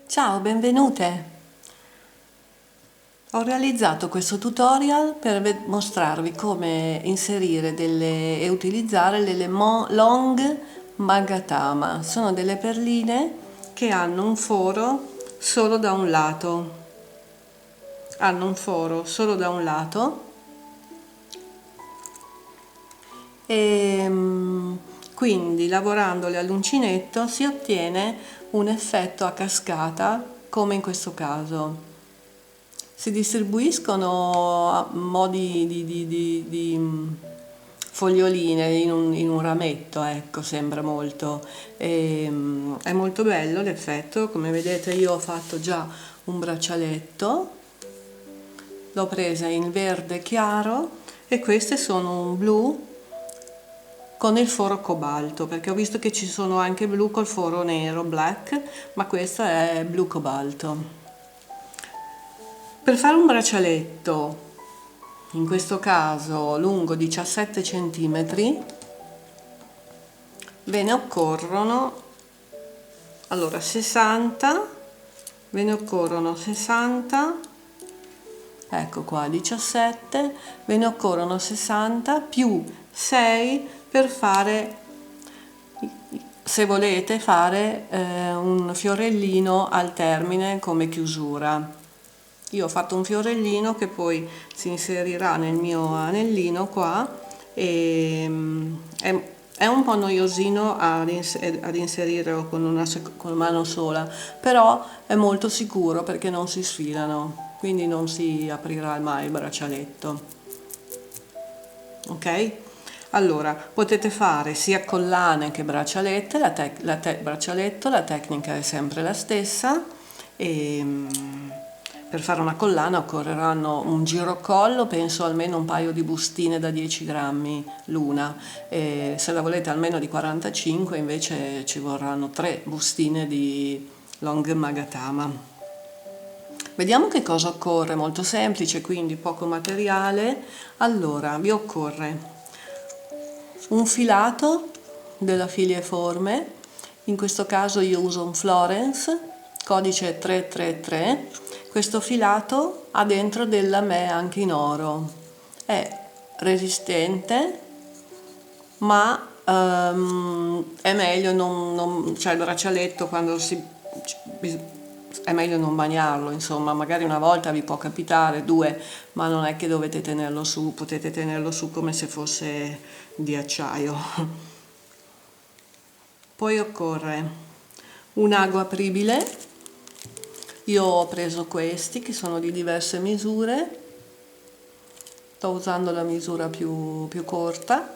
Ciao, benvenute! Ho realizzato questo tutorial per mostrarvi come inserire e utilizzare delle long magatama. Sono delle perline che hanno un foro solo da un lato. Hanno un foro solo da un lato e quindi lavorandole all'uncinetto si ottiene un effetto a cascata come in questo caso. Si distribuiscono a modi di foglioline in un rametto, ecco, sembra molto. È molto bello l'effetto, come vedete io ho fatto già un braccialetto, l'ho presa in verde chiaro e queste sono un blu con il foro cobalto, perché ho visto che ci sono anche blu col foro nero, black, ma questo è blu cobalto. Per fare un braccialetto, in questo caso lungo 17 cm, ve ne occorrono, allora 60, ve ne occorrono 60, ecco qua 17, ve ne occorrono 60 più 6 per fare, se volete fare un fiorellino al termine come chiusura. Io ho fatto un fiorellino che poi si inserirà nel mio anellino qua e è un po' noiosino ad inserire con mano sola, però è molto sicuro perché non si sfilano, quindi non si aprirà mai il braccialetto. Ok? Allora, potete fare sia collane che braccialette, braccialetto, la tecnica è sempre la stessa e per fare una collana occorreranno un girocollo, penso almeno un paio di bustine da 10 grammi l'una, e se la volete almeno di 45 invece ci vorranno 3 bustine di long magatama. Vediamo che cosa occorre, molto semplice, quindi poco materiale. Allora, vi occorre un filato della Filiforme, in questo caso io uso un Florence, codice 333. Questo filato ha dentro del lamè anche in oro, è resistente, ma è meglio cioè il braccialetto quando è meglio non bagnarlo, insomma, magari una volta vi può capitare, due, ma non è che dovete tenerlo su, potete tenerlo su come se fosse di acciaio. Poi occorre un ago apribile, io ho preso questi che sono di diverse misure, sto usando la misura più corta,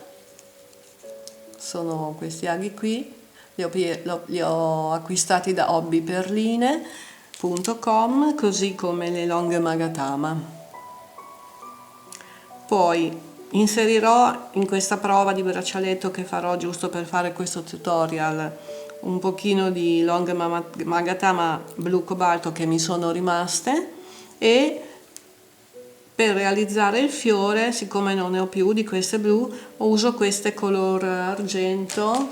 sono questi aghi qui, li ho acquistati da hobbyperline.com, così come le long magatama. Poi inserirò in questa prova di braccialetto che farò giusto per fare questo tutorial un pochino di long magatama blu cobalto che mi sono rimaste, e per realizzare il fiore, siccome non ne ho più di queste blu, uso queste color argento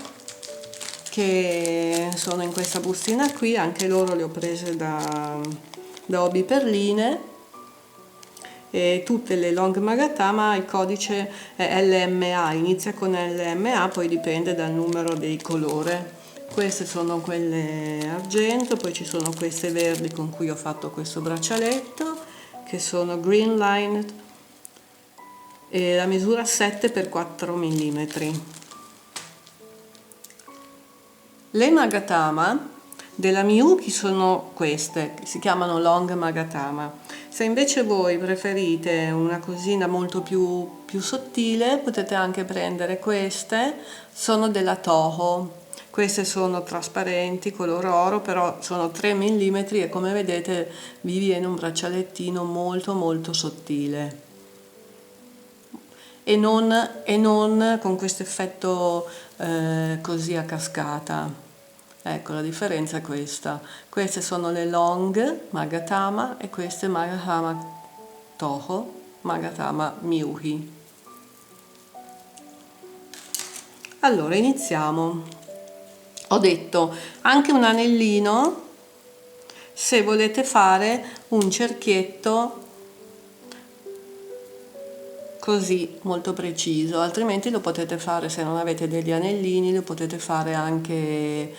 che sono in questa bustina qui, anche loro le ho prese da Hobby Perline, e tutte le long magatama il codice è LMA, inizia con LMA, poi dipende dal numero dei colore. Queste sono quelle argento, poi ci sono queste verdi con cui ho fatto questo braccialetto, che sono Green Line, e la misura 7x4 mm. Le magatama della Miyuki sono queste, si chiamano long magatama. Se invece voi preferite una cosina molto più sottile, potete anche prendere queste, sono della Toho. Queste sono trasparenti, color oro, però sono 3 mm e come vedete vi viene un braccialettino molto sottile. E non con questo effetto così a cascata. Ecco, la differenza è questa. Queste sono le long magatama e queste magatama Toho, magatama Miyuki. Allora iniziamo. Ho detto anche un anellino se volete fare un cerchietto così molto preciso, altrimenti lo potete fare, se non avete degli anellini, lo potete fare anche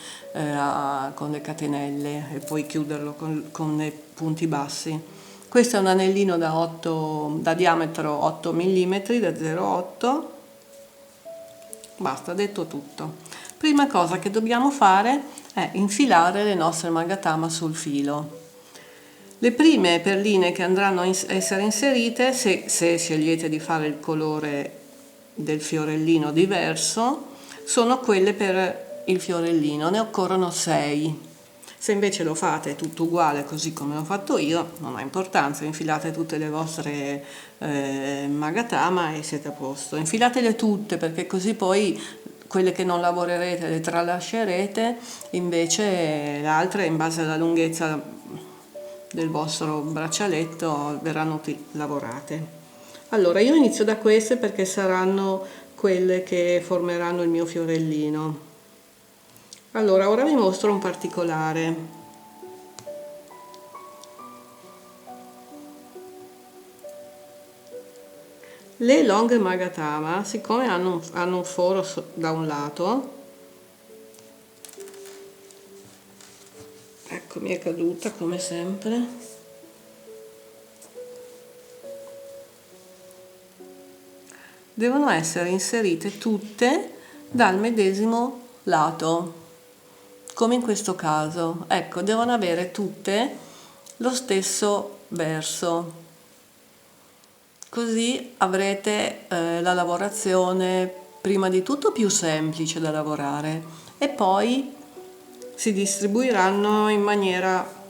con le catenelle e poi chiuderlo con i punti bassi. Questo è un anellino da diametro 8 mm, da 0,8. Basta, detto tutto. Prima cosa che dobbiamo fare è infilare le nostre magatama sul filo. Le prime perline che andranno a essere inserite, se scegliete di fare il colore del fiorellino diverso, sono quelle per il fiorellino, ne occorrono 6. Se invece lo fate tutto uguale così come l'ho fatto io, non ha importanza, infilate tutte le vostre magatama e siete a posto. Infilatele tutte, perché così poi quelle che non lavorerete le tralascerete, invece le altre in base alla lunghezza del vostro braccialetto verranno lavorate. Allora io inizio da queste perché saranno quelle che formeranno il mio fiorellino. Allora ora vi mostro un particolare. Le long magatama, siccome hanno un foro da un lato, ecco, mi è caduta come sempre, devono essere inserite tutte dal medesimo lato, come in questo caso. Ecco, devono avere tutte lo stesso verso, così avrete la lavorazione prima di tutto più semplice da lavorare e poi si distribuiranno in maniera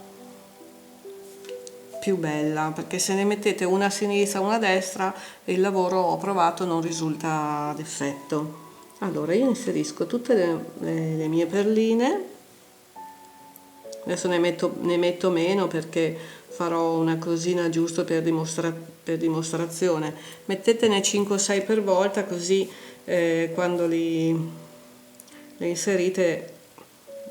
più bella, perché se ne mettete una a sinistra e una a destra il lavoro, ho provato, non risulta d'effetto. Allora io inserisco tutte le mie perline, adesso ne metto meno perché farò una cosina giusto per dimostrazione. Mettetene 5 o 6 per volta, così quando le inserite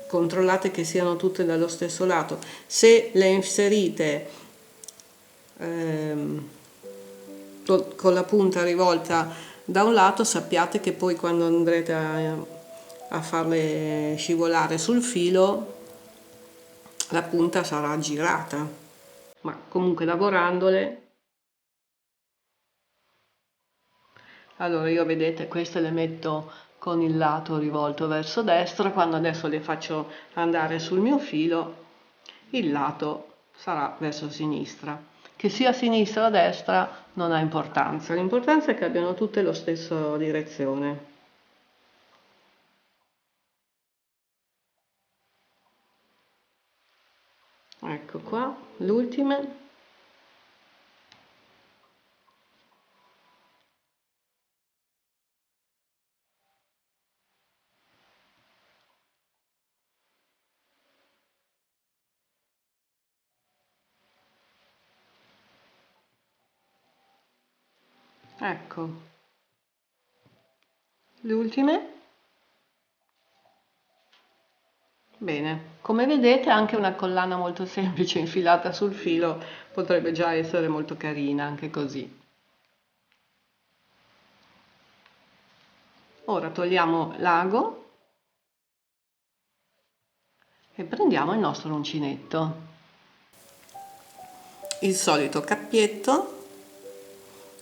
controllate che siano tutte dallo stesso lato. Se le inserite con la punta rivolta da un lato, sappiate che poi quando andrete a farle scivolare sul filo la punta sarà girata, ma comunque lavorandole. Allora io, vedete, queste le metto con il lato rivolto verso destra, quando adesso le faccio andare sul mio filo il lato sarà verso sinistra. Che sia a sinistra o a destra non ha importanza, l'importanza è che abbiano tutte la stessa direzione. Ecco qua, le ultime. Ecco, le ultime. Bene, come vedete anche una collana molto semplice infilata sul filo potrebbe già essere molto carina, anche così. Ora togliamo l'ago e prendiamo il nostro uncinetto. Il solito cappietto.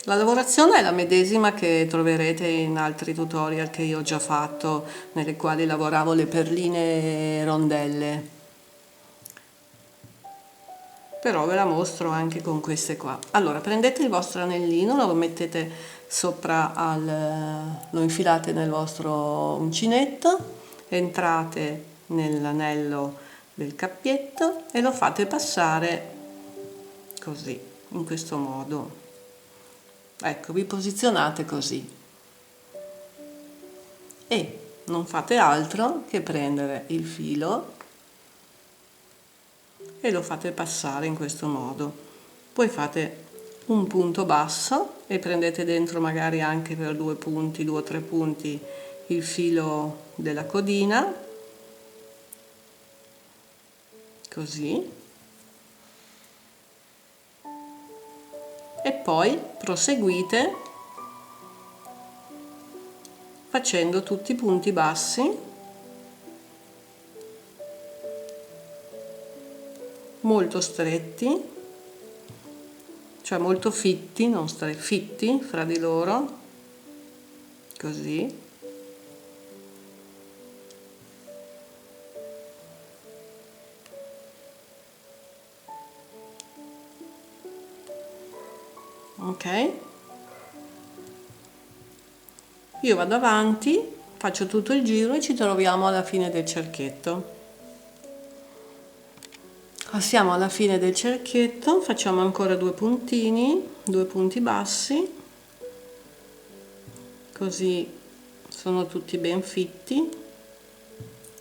La lavorazione è la medesima che troverete in altri tutorial che io ho già fatto, nelle quali lavoravo le perline rondelle. Però ve la mostro anche con queste qua. Allora, prendete il vostro anellino, lo mettete sopra lo infilate nel vostro uncinetto, entrate nell'anello del cappietto e lo fate passare così, in questo modo. Ecco, vi posizionate così e non fate altro che prendere il filo e lo fate passare in questo modo. Poi fate un punto basso e prendete dentro magari anche per 2 punti, 2 o 3 punti il filo della codina, così. poi proseguite facendo tutti i punti bassi molto stretti, cioè molto fitti, non fitti fra di loro, così. Ok, io vado avanti, faccio tutto il giro e ci troviamo alla fine del cerchietto. Passiamo alla fine del cerchietto, facciamo ancora due puntini, due punti bassi, così sono tutti ben fitti.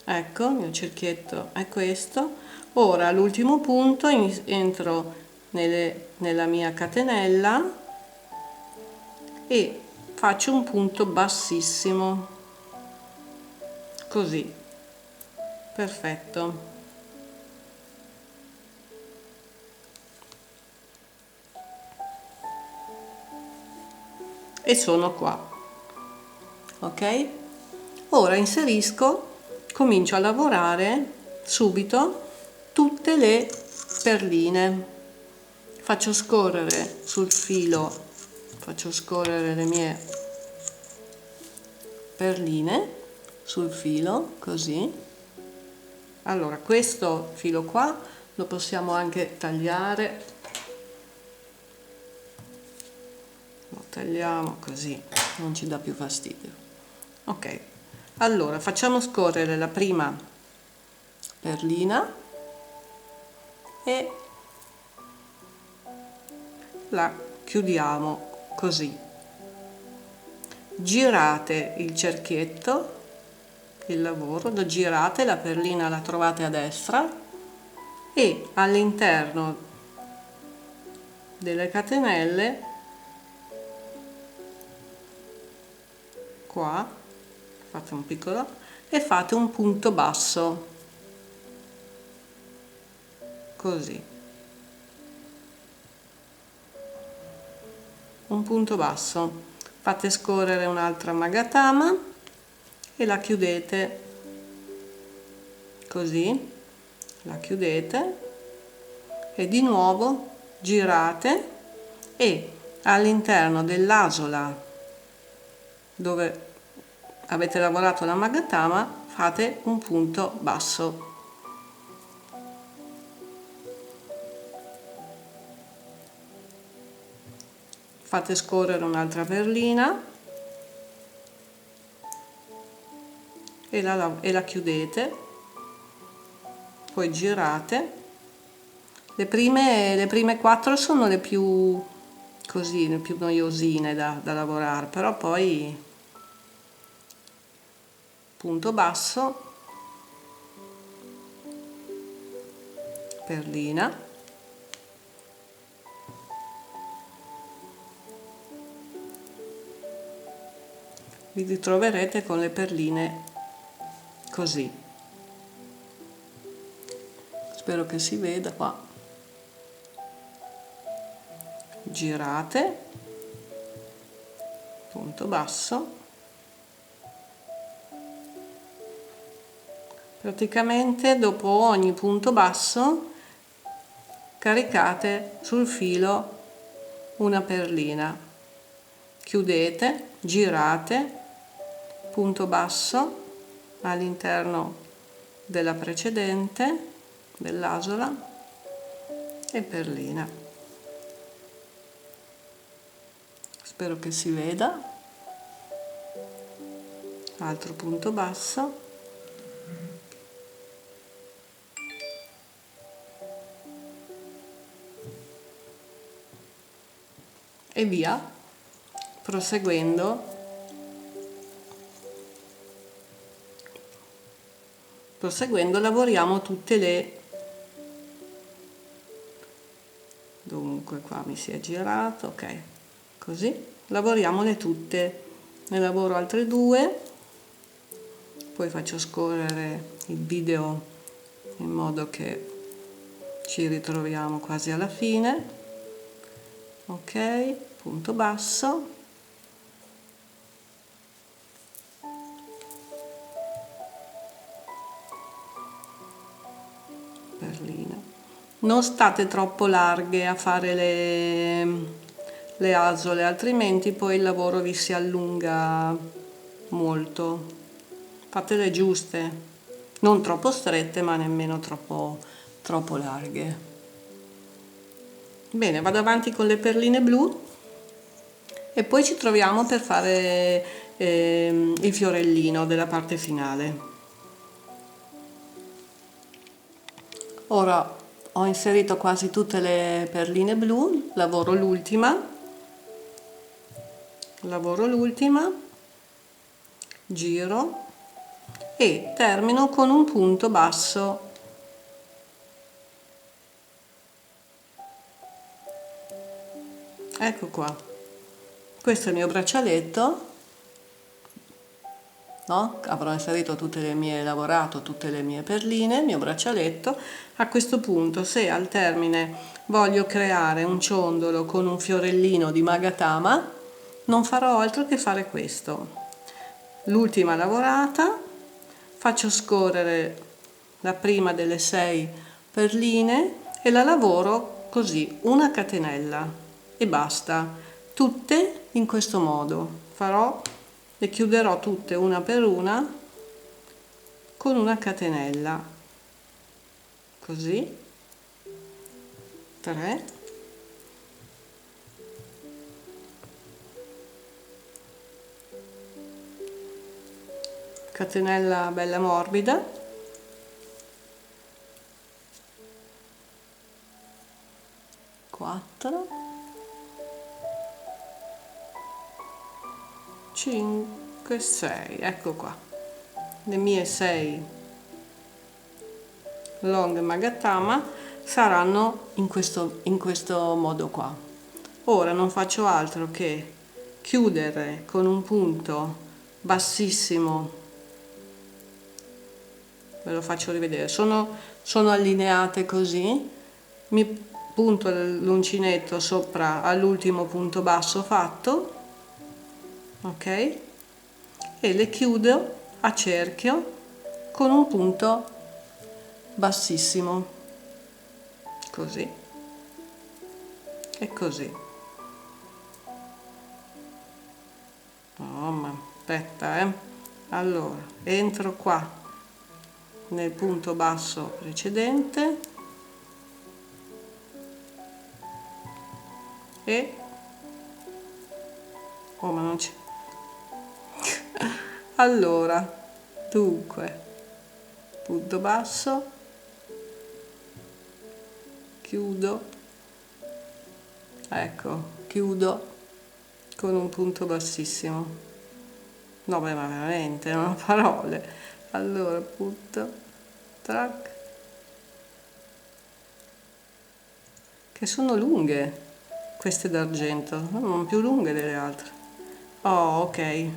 Ecco, il mio cerchietto è questo. Ora all'ultimo punto entro nella mia catenella e faccio un punto bassissimo, così, perfetto. E sono qua, ok? Ora comincio a lavorare subito tutte le perline. Faccio scorrere sul filo, faccio scorrere le mie perline sul filo, così. Allora, questo filo qua lo possiamo anche tagliare, lo tagliamo così, non ci dà più fastidio. Ok, allora facciamo scorrere la prima perlina e la chiudiamo così. Girate il cerchietto, il lavoro, lo girate, la perlina la trovate a destra e all'interno delle catenelle qua fate un piccolo e fate un punto basso, così, un punto basso. Fate scorrere un'altra magatama e la chiudete così, la chiudete e di nuovo girate e all'interno dell'asola dove avete lavorato la magatama fate un punto basso. Fate scorrere un'altra perlina e la chiudete, poi girate. Le prime 4 sono le più così, le più noiosine da lavorare, però poi punto basso, perlina, vi ritroverete con le perline così. Spero che si veda qua. Girate, punto basso, praticamente dopo ogni punto basso caricate sul filo una perlina, chiudete, girate, punto basso all'interno della precedente, dell'asola e perlina. Spero che si veda. Altro punto basso, e via, proseguendo lavoriamo tutte le, dunque qua mi si è girato, ok, così lavoriamole tutte. Ne lavoro altre due, poi faccio scorrere il video in modo che ci ritroviamo quasi alla fine. ok, punto basso, perlina. Non state troppo larghe a fare le asole, altrimenti poi il lavoro vi si allunga molto. Fatele giuste, non troppo strette ma nemmeno troppo larghe. Bene, vado avanti con le perline blu e poi ci troviamo per fare il fiorellino della parte finale. Ora ho inserito quasi tutte le perline blu, lavoro l'ultima, giro e termino con un punto basso. Ecco qua, questo è il mio braccialetto, no? Avrò inserito lavorato tutte le mie perline, il mio braccialetto. A questo punto, se al termine voglio creare un ciondolo con un fiorellino di magatama, non farò altro che fare questo. L'ultima lavorata, faccio scorrere la prima delle 6 perline e la lavoro così, una catenella e basta, tutte in questo modo. Le chiuderò tutte una per una con una catenella, così, 3, catenella bella morbida, 4, 5, 6, ecco qua, le mie 6 long magatama saranno in questo modo qua. Ora non faccio altro che chiudere con un punto bassissimo, ve lo faccio rivedere, sono allineate così, mi punto l'uncinetto sopra all'ultimo punto basso fatto, ok, e le chiudo a cerchio con un punto bassissimo, così e così. Oh, ma aspetta, allora entro qua nel punto basso precedente e oh, ma non c'è. Allora, dunque, punto basso, chiudo, ecco, chiudo con un punto bassissimo. No, beh, ma veramente, non ho parole. Allora, punto, trac, che sono lunghe queste d'argento, non più lunghe delle altre. Oh, ok,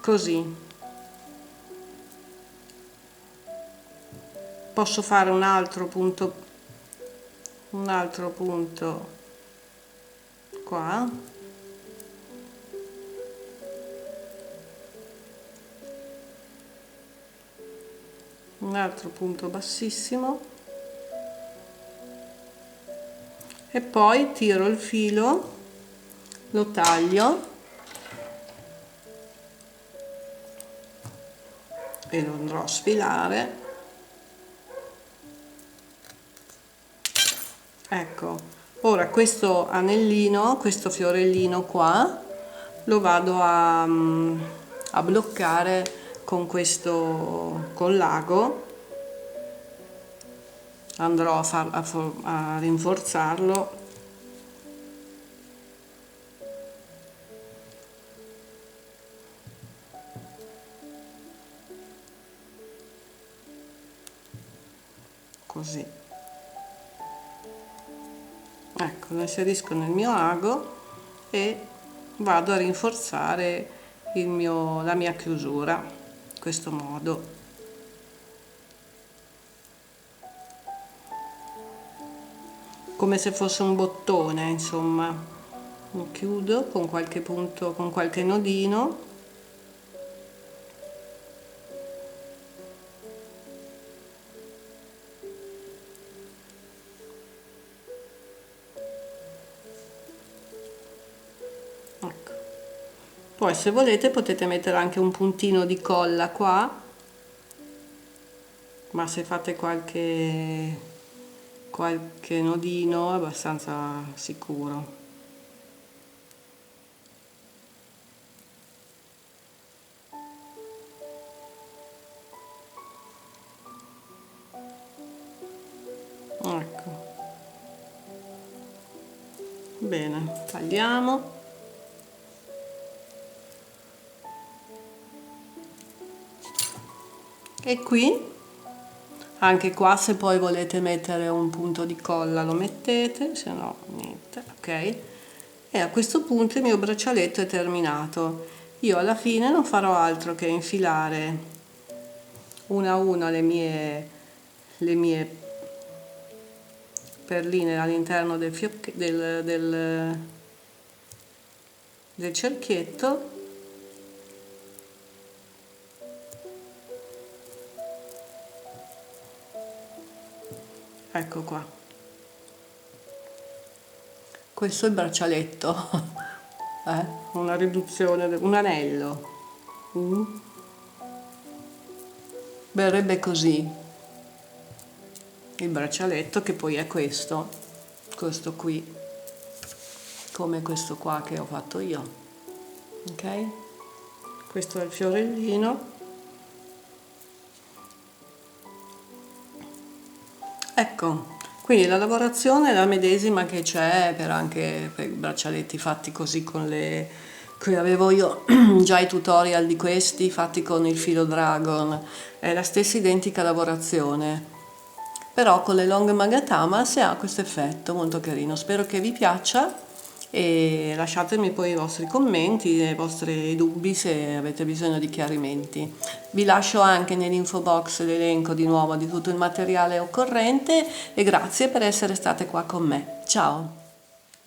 così. Posso fare un altro punto qua, un altro punto bassissimo e poi tiro il filo, lo taglio e lo andrò a sfilare. Ecco, ora questo anellino, questo fiorellino qua, lo vado a bloccare con l'ago, andrò a rinforzarlo così. Ecco, lo inserisco nel mio ago e vado a rinforzare la mia chiusura in questo modo. come se fosse un bottone, insomma. Lo chiudo con qualche punto, con qualche nodino. Ecco. Poi se volete potete mettere anche un puntino di colla qua, ma se fate qualche nodino è abbastanza sicuro. Ecco, bene, tagliamo. E qui, anche qua, se poi volete mettere un punto di colla lo mettete, se no niente, ok? E a questo punto il mio braccialetto è terminato. Io alla fine non farò altro che infilare una a una le mie perline all'interno del cerchietto. Ecco qua, questo è il braccialetto, una riduzione, un anello. Mm. Verrebbe così il braccialetto, che poi è questo qui, come questo qua che ho fatto io, ok? Questo è il fiorellino. Ecco, quindi la lavorazione è la medesima che c'è anche per i braccialetti fatti così qui avevo io già i tutorial di questi fatti con il filo dragon, è la stessa identica lavorazione, però con le long magatamas ha questo effetto molto carino. Spero che vi piaccia e lasciatemi poi i vostri commenti, i vostri dubbi se avete bisogno di chiarimenti. Vi lascio anche nell'info box l'elenco di nuovo di tutto il materiale occorrente e grazie per essere state qua con me. Ciao!